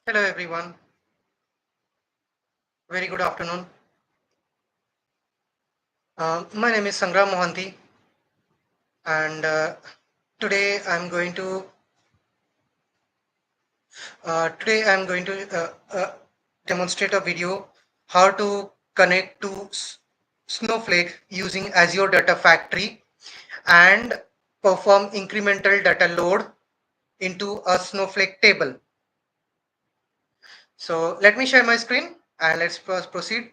Hello everyone, very good afternoon. My name is Sangram Mohanty, and today I'm going to demonstrate a video how to connect to Snowflake using Azure Data Factory and perform incremental data load into a Snowflake table. So let me share my screen and let's first proceed.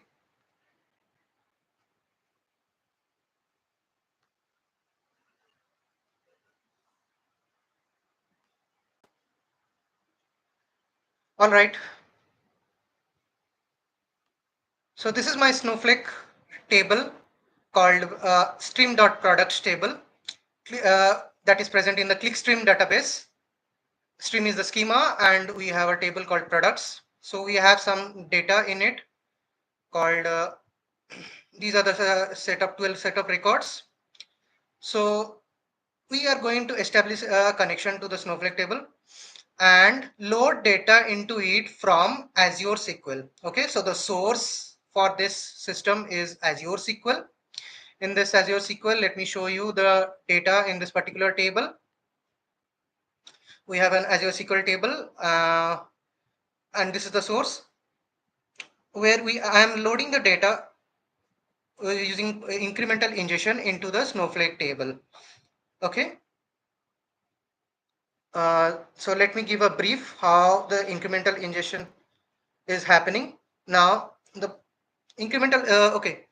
All right. So this is my Snowflake table called stream.products table that is present in the clickstream database. Stream is the schema and we have a table called products. So we have some data in it called these are the set of 12 set of records. So we are going to establish a connection to the Snowflake table and load data into it from Azure SQL. Okay, so the source for this system is Azure SQL. In this Azure SQL, let me show you the data in this particular table. We have an Azure SQL table, and this is the source where I am loading the data using incremental ingestion into the Snowflake table. Okay. So let me give a brief how the incremental ingestion is happening. Now the incremental, okay.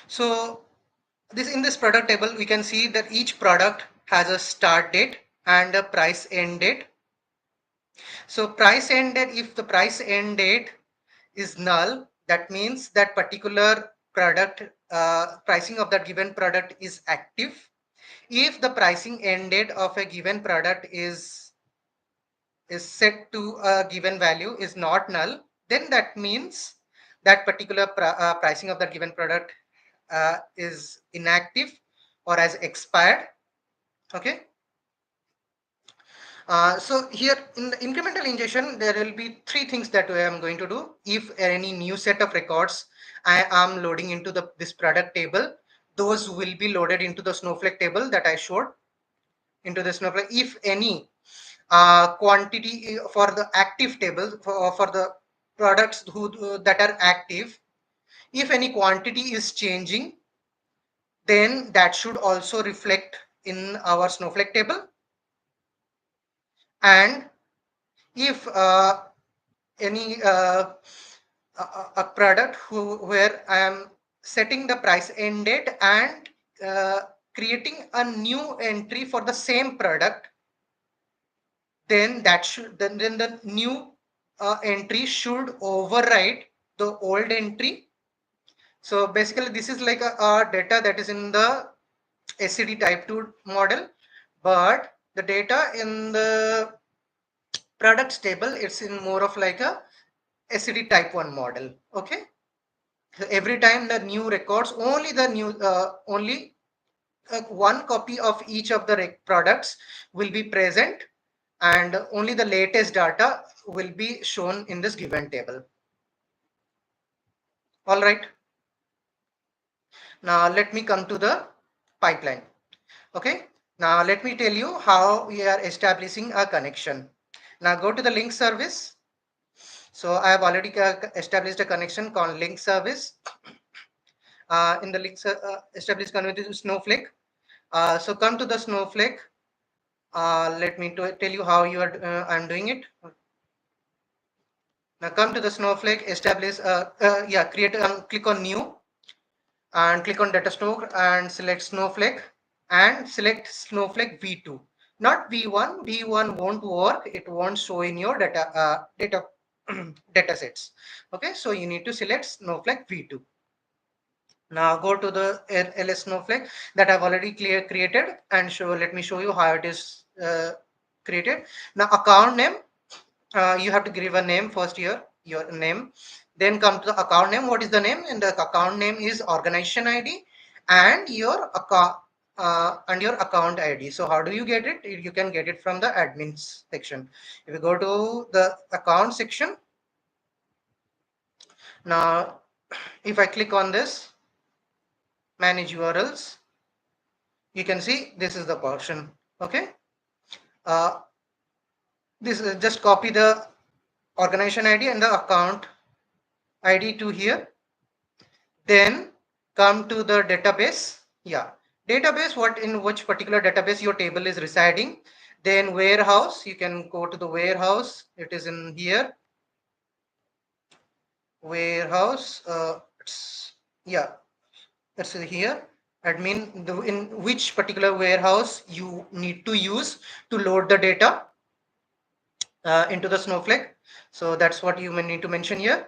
So in this product table, we can see that each product has a start date and a price end date. So price end date, if the price end date is null, that means that particular product pricing of that given product is active. If the pricing end date of a given product is set to a given value is not null, then that means that particular pricing of that given product is inactive or has expired. Okay. So here in the incremental ingestion, there will be three things that I am going to do. If any new set of records I am loading into this product table, those will be loaded into the Snowflake table that I showed into the Snowflake. If any quantity for the active table for the products that are active, if any quantity is changing, then that should also reflect in our Snowflake table. And if any a product where I am setting the price end date and creating a new entry for the same product, then then the new entry should override the old entry. So basically, this is like a data that is in the SCD type 2 model, but the data in the products table, it's in more of like a SCD type 1 model. Okay. So every time the new records, only the new, only one copy of each of the products will be present, and only the latest data will be shown in this given table. All right. Now let me come to the pipeline. Okay. Now let me tell you how we are establishing a connection. Now go to the link service. So I have already established a connection called link service. In the link established connection to Snowflake. So come to the Snowflake. Let me tell you how I'm doing it. Now come to the Snowflake, establish, create, click on new and click on data store and select Snowflake and select Snowflake V2. Not V1, V1 won't work. It won't show in your data data sets. Okay, so you need to select Snowflake V2. Now go to the LS Snowflake that I've already created and let me show you how it is created. Now account name, you have to give a name first here, your name, then come to the account name. What is the name? And the account name is organization ID and your account and your account ID. So how do you get it? You can get it from the admins section. If you go to the account section, now if I click on this manage URLs, you can see this is the portion. Okay, uh, this is just copy the organization ID and the account ID to here. Then come to the database. Yeah, database, what in which particular database your table is residing. Then warehouse, you can go to the warehouse. It is in here. Warehouse. Yeah, it's here. Admin, in which particular warehouse you need to use to load the data into the Snowflake. So that's what you may need to mention here.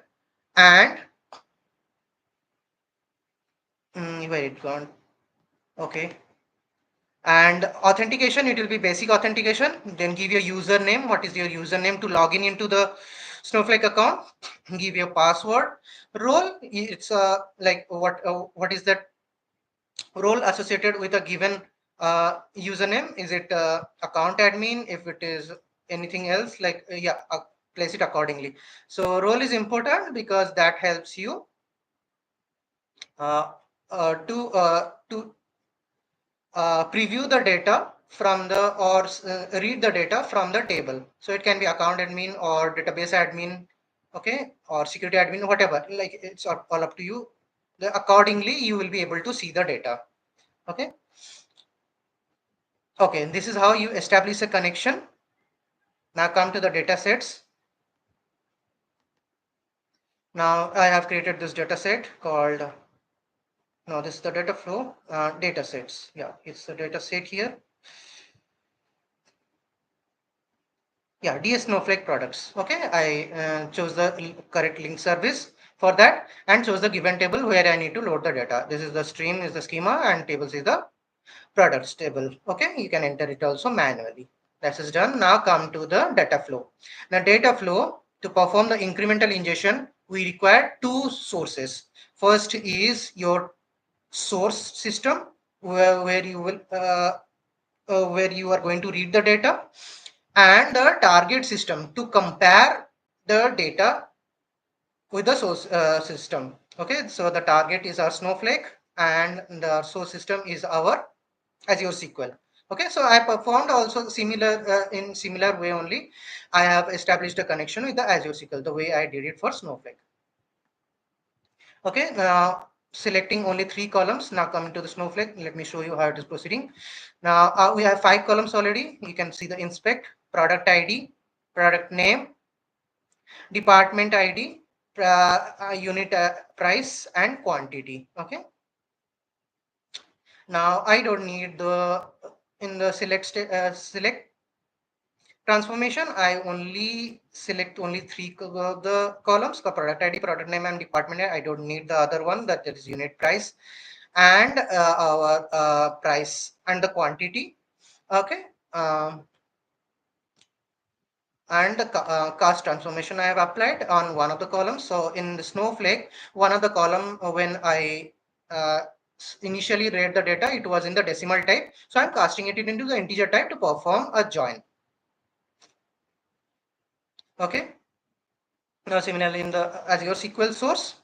And where it gone? Okay. And authentication, it will be basic authentication. Then give your username. What is your username to log in into the Snowflake account? Give your password. Role, it's like what is that role associated with a given username? Is it account admin? If it is anything else, like yeah, place it accordingly. So role is important because that helps you uh, to preview the data from the or read the data from the table. So it can be account admin or database admin, okay, or security admin, whatever. Like it's all up to you. Accordingly, you will be able to see the data. Okay. Okay. This is how you establish a connection. Now come to the data sets. Now I have created this data set called. No, this is the data flow data sets. Yeah, it's the data set here. Yeah, DS Snowflake products. Okay, I chose the correct link service for that and chose the given table where I need to load the data. This is the stream is the schema and tables is the products table. Okay, you can enter it also manually. That is done. Now come to the data flow. Now data flow, to perform the incremental ingestion, we require two sources. First is your source system where you will where you are going to read the data, and the target system to compare the data with the source system. Okay, so the target is our Snowflake and the source system is our Azure SQL. Okay, so I performed also similar in similar way only. I have established a connection with the Azure SQL the way I did it for Snowflake. Okay, now selecting only 3 columns. Now coming to the Snowflake, let me show you how it is proceeding. Now we have 5 columns already. You can see the inspect, product ID, product name, department ID, unit price, and quantity. Okay. Now I don't need the in the select transformation. I only select only the columns: the product ID, product name, and department. I don't need the other one, that is unit price and our price and the quantity. Okay. And the cast transformation I have applied on one of the columns. So in the Snowflake, one of the column when I initially read the data, it was in the decimal type. So I'm casting it into the integer type to perform a join. Okay. Now similarly in the Azure SQL source,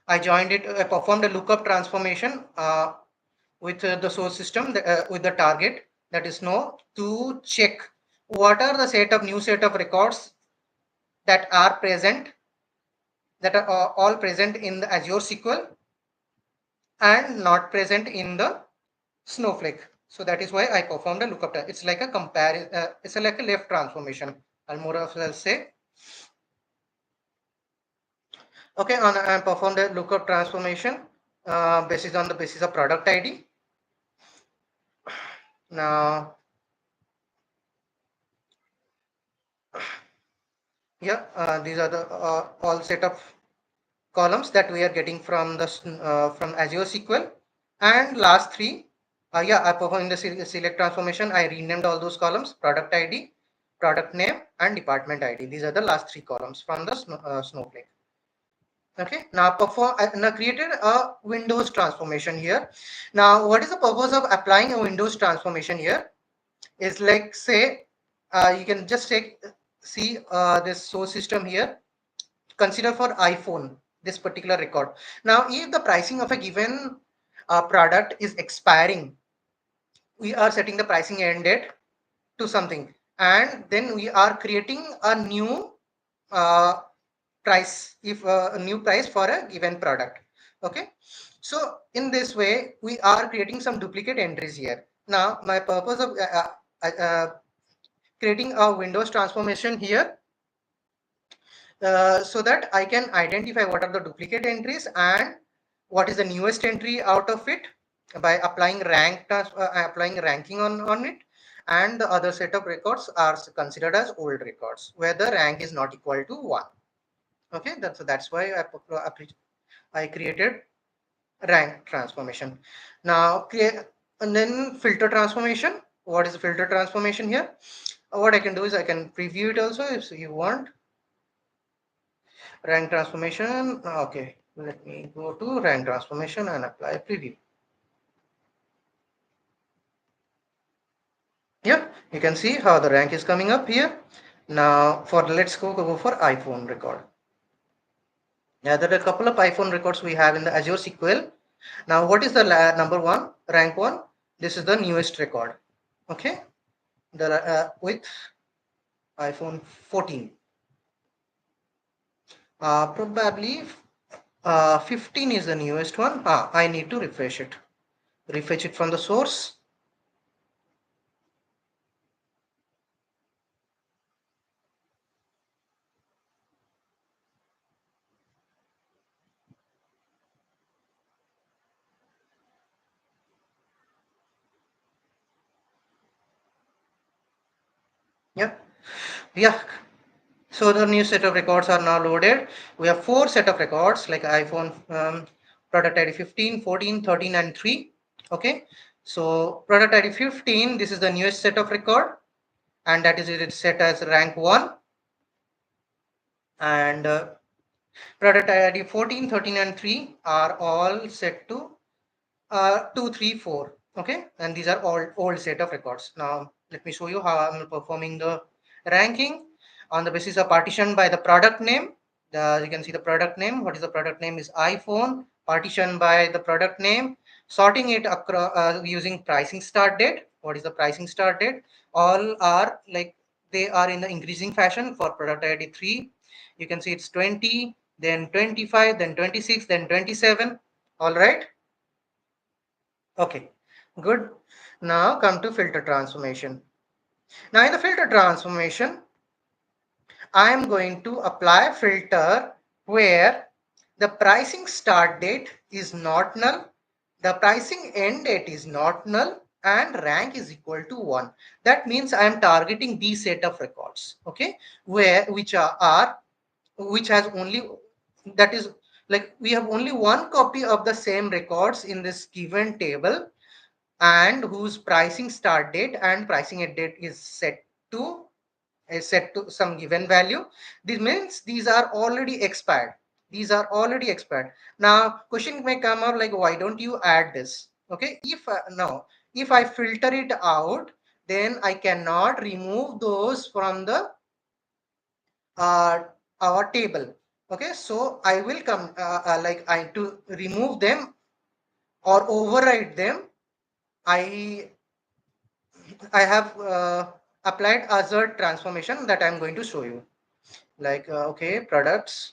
I joined it. I performed a lookup transformation with the source system with the target, that is no, to check what are the new set of records that are present, that are all present in the Azure SQL and not present in the Snowflake. So that is why I performed a lookup. It's like a compare. It's like a left transformation. I'll more of say. Okay, I performed a lookup transformation basis on the basis of product ID. Now, yeah, these are the all set of columns that we are getting from the from Azure SQL. And last three, yeah, I performed the select transformation. I renamed all those columns: product ID, product name, and department ID. These are the last 3 columns from the Snowflake. Okay, now now created a Windows transformation here. Now, what is the purpose of applying a Windows transformation here? Is like, say, you can just see this source system here. Consider for iPhone this particular record. Now, if the pricing of a given product is expiring, we are setting the pricing end date to something, and then we are creating a new uh, price, if a new price for a given product. Okay, so in this way we are creating some duplicate entries here. Now my purpose of creating a Windows transformation here, so that I can identify what are the duplicate entries and what is the newest entry out of it by applying applying ranking on it, and the other set of records are considered as old records where the rank is not equal to 1. Okay, that's why I created rank transformation. Now create, and then filter transformation. What is the filter transformation here? What I can do is I can preview it also if you want. Rank transformation. Okay, let me go to rank transformation and apply preview. Yeah, you can see how the rank is coming up here. Now for let's go for iPhone record. Yeah, there are a couple of iPhone records we have in the Azure SQL. Now, what is the number one, rank one? This is the newest record. Okay, the with iPhone 14. Probably 15 is the newest one. I need to refresh it. Refresh it from the source. Yeah, yeah. So the new set of records are now loaded. We have 4 set of records like iPhone product ID 15, 14, 13 and 3. Okay. So product ID 15, this is the newest set of record, and that is it set as rank 1. And product ID 14, 13 and 3 are all set to 2, 3, 4. Okay. And these are all old set of records. Now let me show you how I'm performing the ranking on the basis of partition by the product name. You can see the product name. What is the product name is iPhone. Partition by the product name. Sorting it across using pricing start date. What is the pricing start date? All are like they are in the increasing fashion. For product ID 3, you can see it's 20, then 25, then 26, then 27. All right. Okay. Good. Now come to filter transformation. Now in the filter transformation, I am going to apply filter where the pricing start date is not null, the pricing end date is not null, and rank is equal to 1. That means I am targeting these set of records, okay, where which has only, that is like we have only one copy of the same records in this given table, and whose pricing start date and pricing end date is set to some given value. This means these are already expired. These are already expired. Now, question may come up like, why don't you add this? Okay, if no, if I filter it out, then I cannot remove those from the uh, our table. Okay, so I will come like I to remove them or override them. I I have applied Azure transformation that I'm going to show you. Like, okay, products.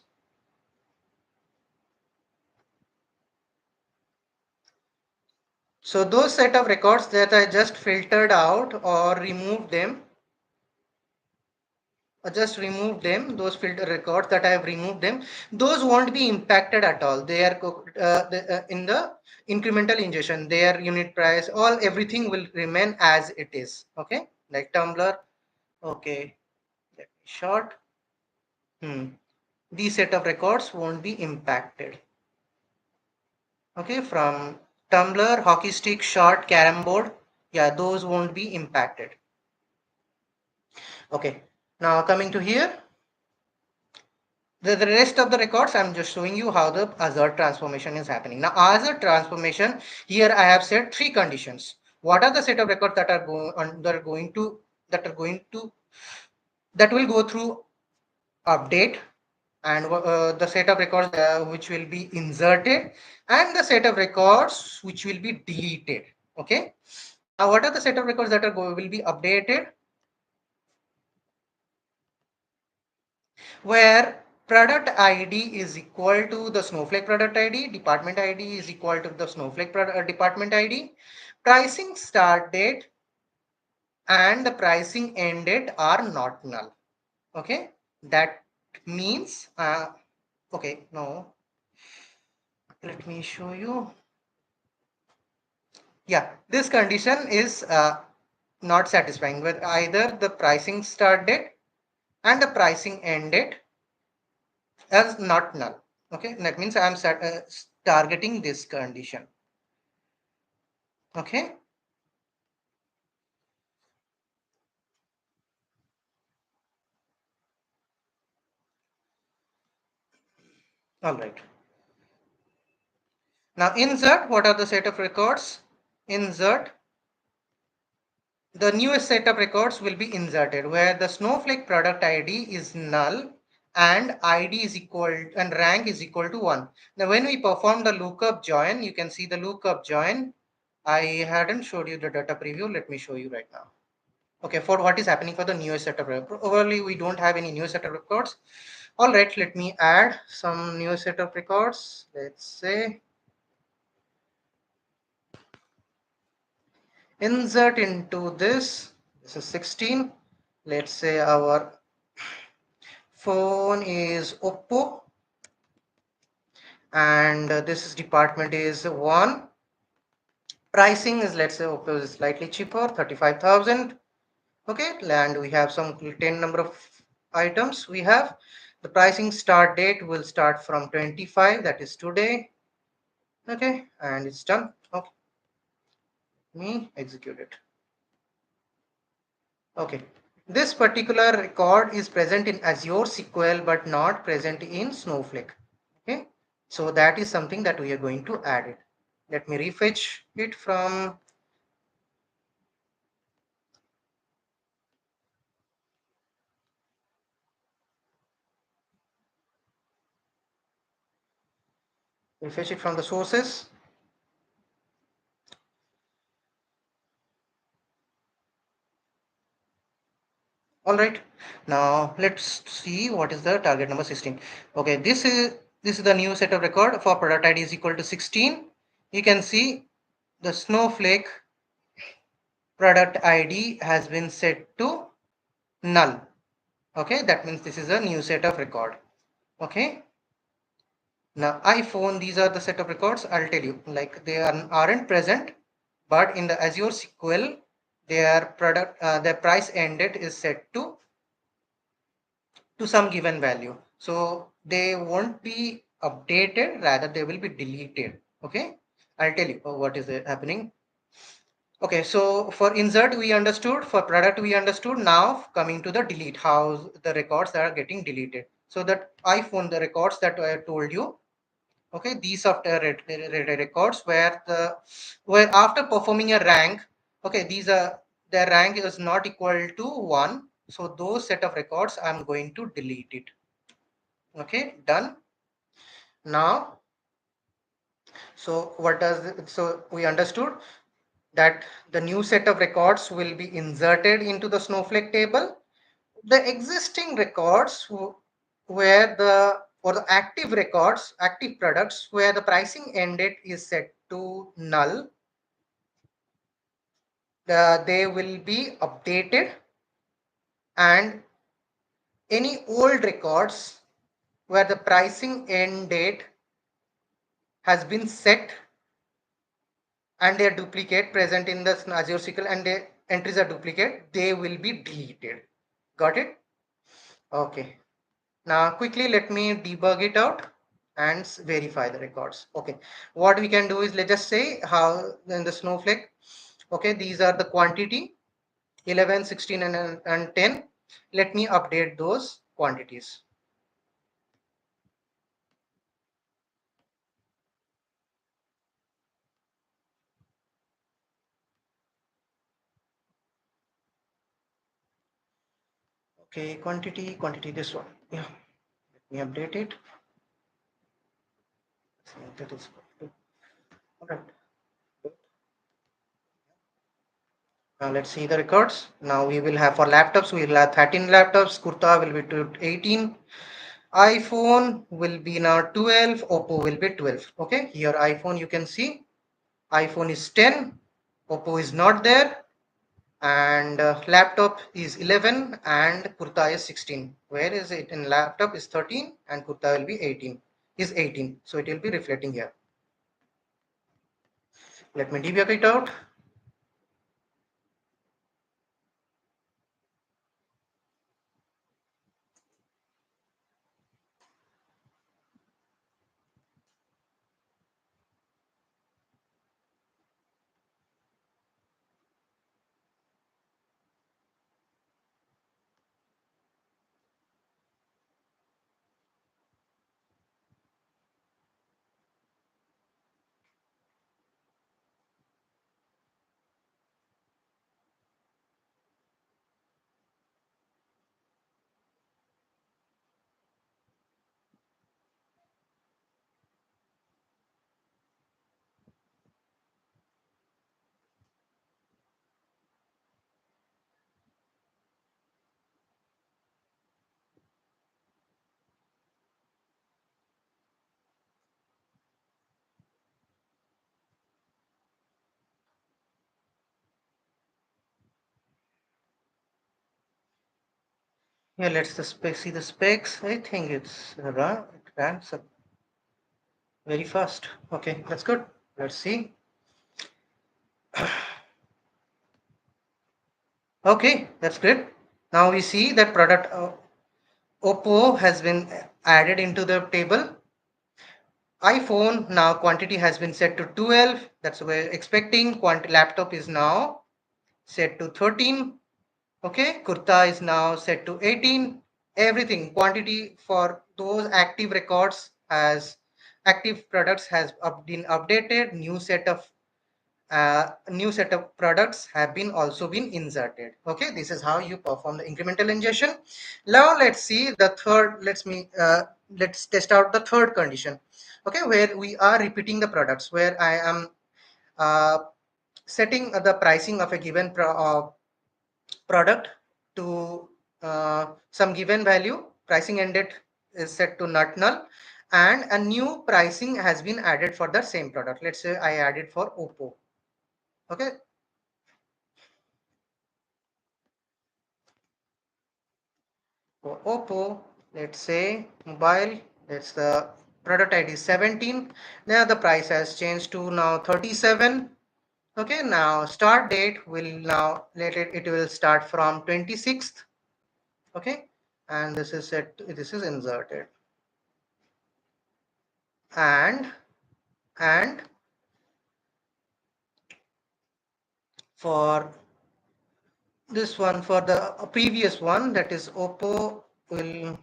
So those set of records that I just filtered out or removed them, those filter records that I have removed them, those won't be impacted at all. They are in the incremental ingestion, their unit price, everything will remain as it is. Okay, like Tumblr. Okay, let me short. These set of records won't be impacted. Okay, from Tumblr, hockey stick, short, carom board, yeah, those won't be impacted. Okay, now coming to here, The rest of the records, I'm just showing you how the Azure transformation is happening. Now, Azure transformation, here I have set three conditions. What are the set of records that are that will go through update, and the set of records which will be inserted, and the set of records which will be deleted. Okay. Now, what are the set of records that will be updated? Where product ID is equal to the Snowflake product ID, department ID is equal to the Snowflake department ID, pricing start date and the pricing end date are not null. Okay, that means, okay, no, let me show you. Yeah, this condition is not satisfying, with either the pricing start date and the pricing end date as not null. Okay, that means I am targeting this condition. Okay. All right. Now insert, what are the set of records? Insert, the newest set of records will be inserted where the Snowflake product ID is null and ID is equal and rank is equal to 1. Now when we perform the lookup join, you can see the lookup join. I hadn't showed you the data preview. Let me show you right now. Okay, for what is happening for the newest set of records. Overly, we don't have any new set of records. All right, let me add some new set of records. Let's say insert into this. This is 16. Let's say our phone is Oppo, and this is department is 1. Pricing is, let's say Oppo is slightly cheaper, 35,000. Okay, and we have some 10 number of items. We have the pricing start date will start from 25, that is today. Okay, and it's done. Okay, me execute it. Okay, this particular record is present in Azure SQL but not present in Snowflake. Okay, so that is something that we are going to add it. Let me refetch it from the sources. All right, now let's see what is the target number 16. Okay, this is the new set of record for product ID is equal to 16. You can see the Snowflake product ID has been set to null. Okay, that means this is a new set of record. Okay, now iPhone, these are the set of records. I'll tell you, like they aren't present, but in the Azure SQL, their price end date is set to some given value. So they won't be updated, rather they will be deleted. Okay, I'll tell you what is happening. Okay, so for insert we understood, for product we understood. Now coming to the delete, how the records are getting deleted. So that iPhone, the records that I told you, okay, these are the records where after performing a rank, okay, these are their rank is not equal to 1. So those set of records I'm going to delete it. Okay, done. Now, so what does so we understood that the new set of records will be inserted into the Snowflake table. The existing records where the or the active records, active products where the pricing end date is set to null, they will be updated, and any old records where the pricing end date has been set and their duplicate present in the Azure SQL and the entries are duplicate, they will be deleted. Got it? Okay. Now quickly let me debug it out and verify the records. Okay. What we can do is, let's just say how in the Snowflake, okay, these are the quantity 11, 16 and 10. Let me update those quantities. Okay, quantity, this one. Yeah, let me update it. So that is all right. Now let's see the records. Now we will have for laptops, we will have 13 laptops. Kurta will be to 18. iPhone will be now 12. Oppo will be 12. Okay, here iPhone you can see. iPhone is 10. Oppo is not there. And laptop is 11 and Kurta is 16. Where is it? In laptop is 13 and Kurta will be 18. Is 18. So it will be reflecting here. Let me debug it out. Yeah, let's see the specs. I think it runs up very fast. Okay, that's good. Let's see. Okay, that's great. Now we see that product Oppo has been added into the table. iPhone now quantity has been set to 12. That's what we're expecting. Laptop is now set to 13. Okay, Kurta is now set to 18. Everything quantity for those active records as active products has been updated. New set of products have been also been inserted. Okay, this is how you perform the incremental ingestion. Now let's see the third. Let's test out the third condition. Okay, where we are repeating the products, where I am uh, setting the pricing of a given product to some given value. Pricing ended is set to not null, and a new pricing has been added for the same product. Let's say I added for Oppo. Okay, for Oppo, let's say mobile, that's the product ID is 17. Now the price has changed to now 37. Okay, now start date will now it will start from 26th. Okay, and this is set, this is inserted. And for this one, for the previous one, that is Oppo will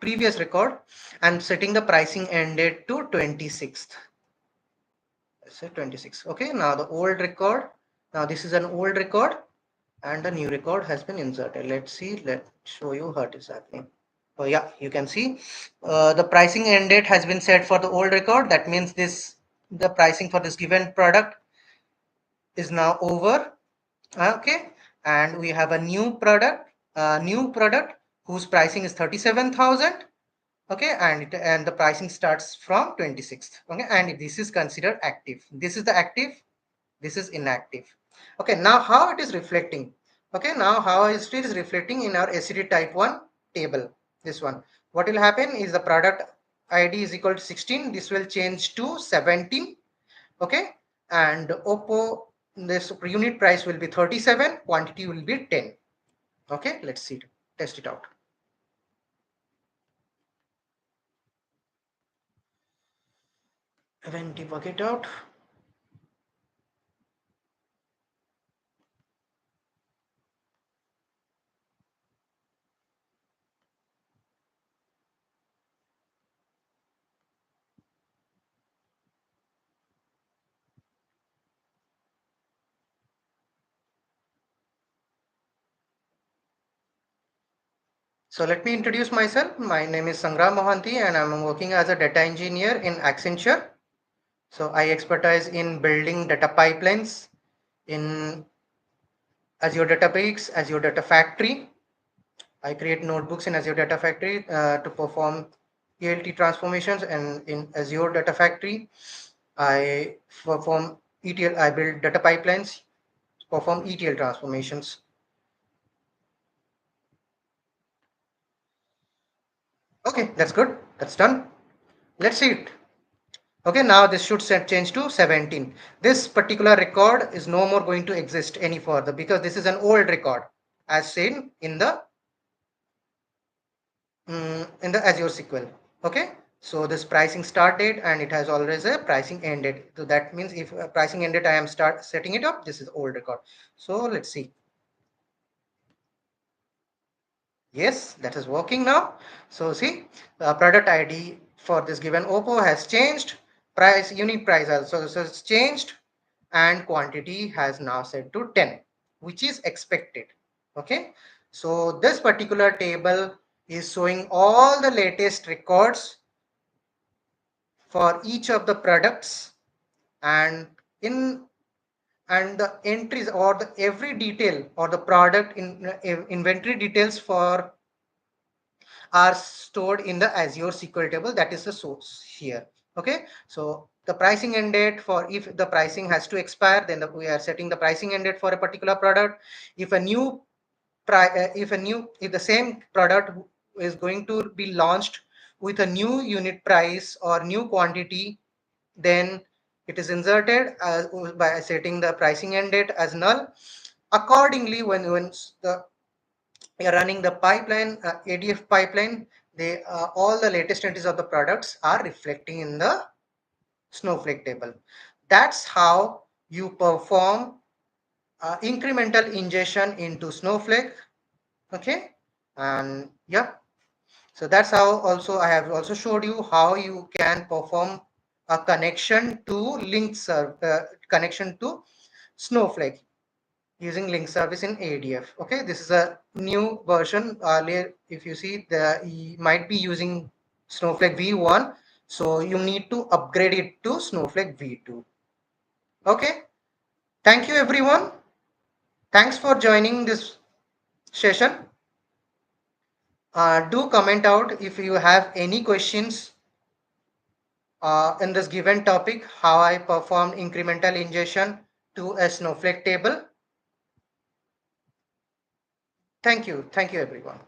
previous record, I'm setting the pricing ended to 26th. Say 26. Okay, now the old record, now this is an old record and a new record has been inserted. Let's see, let's show you what is happening. Oh yeah, you can see the pricing end date has been set for the old record. That means the pricing for this given product is now over. Okay, and we have a new product whose pricing is 37,000. Okay, and the pricing starts from 26th. Okay, and this is considered active. This is the active, this is inactive. Okay, now how it is reflecting. Okay, now how it is reflecting in our SCD type 1 table. This one, what will happen is the product ID is equal to 16. This will change to 17. Okay, and Oppo, this unit price will be 37, quantity will be 10. Okay, let's see, test it out. When debug it out. So let me introduce myself. My name is Sangram Mohanty and I'm working as a data engineer in Accenture. So I expertise in building data pipelines in Azure Databricks, Azure Data Factory. I create notebooks in Azure Data Factory to perform ELT transformations, and in Azure Data Factory, I perform ETL. I build data pipelines, perform ETL transformations. Okay, that's good. That's done. Let's see it. Okay, now this should set change to 17. This particular record is no more going to exist any further because this is an old record as seen in the Azure SQL. Okay, so this pricing start date and it has always a pricing end date. So that means if pricing end date I am start setting it up, this is old record. So let's see. Yes, that is working now. So see, product ID for this given Oppo has changed. Price, unit price also has changed, and quantity has now set to 10, which is expected. Okay, so this particular table is showing all the latest records for each of the products, and in and the entries or the every detail or the product in inventory details for are stored in the Azure SQL table. That is the source here. Okay, so the pricing end date, for if the pricing has to expire, then we are setting the pricing end date for a particular product. If a new if the same product is going to be launched with a new unit price or new quantity, then it is inserted by setting the pricing end date as null. Accordingly, when the we are running the pipeline, ADF pipeline, they all the latest entries of the products are reflecting in the Snowflake table. That's how you perform incremental ingestion into Snowflake. Okay, and yeah, so that's how also I have also showed you how you can perform a connection to connection to Snowflake using link service in ADF. Okay, this is a new version. Earlier, if you see, you might be using Snowflake v1, so you need to upgrade it to Snowflake v2. Okay, thank you everyone. Thanks for joining this session. Do comment out if you have any questions in this given topic, how I performed incremental ingestion to a Snowflake table. Thank you everyone.